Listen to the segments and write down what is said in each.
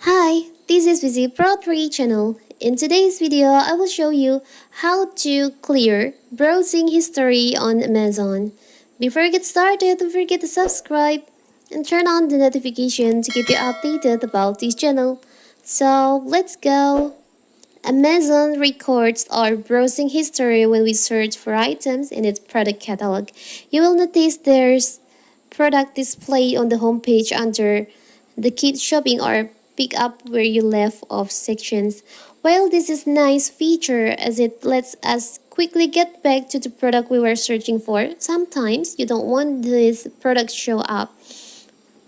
Hi, this is Vizi Pro 3 channel. In today's video, I will show you how to clear browsing history on Amazon. Before we get started, don't forget to subscribe and turn on the notification to keep you updated about this channel. So let's go. Amazon records our browsing history when we search for items in its product catalog. You will notice there's product display on the homepage under the Keep Shopping or Pick Up Where You Left Off sections. While this is a nice feature as it lets us quickly get back to the product we were searching for, sometimes you don't want this product show up.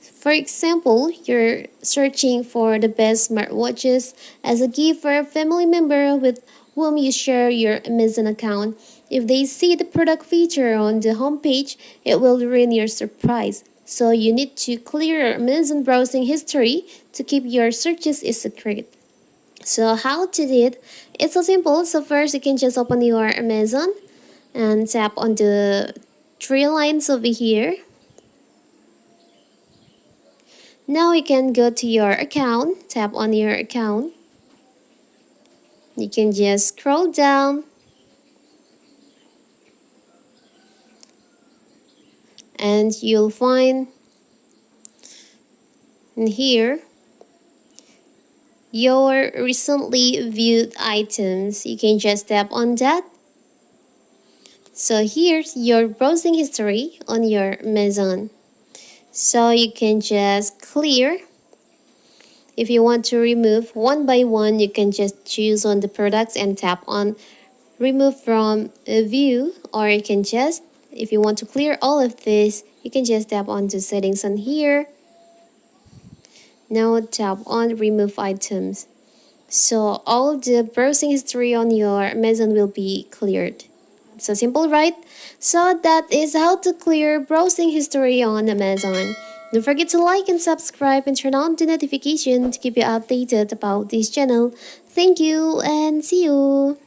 For example, you're searching for the best smartwatches as a gift for a family member with whom you share your Amazon account. If they see the product feature on the homepage, it will ruin your surprise. So you need to clear your Amazon browsing history to keep your searches a secret. So how to do it? It's so simple. So first you can just open your Amazon and tap on the three lines over here. Now you can go to your account, tap on your account. You can just scroll down and you'll find in here your recently viewed items. You can just tap on that. So here's your browsing history on your Amazon. So you can just clear. If you want to remove one by one, you can just choose on the products and tap on remove from a view, or you can just, if you want to clear all of this, you can just tap on the settings on here. Now tap on remove items. So all the browsing history on your Amazon will be cleared. So simple, right? So that is how to clear browsing history on Amazon. Don't forget to like and subscribe and turn on the notification to keep you updated about this channel. Thank you and see you.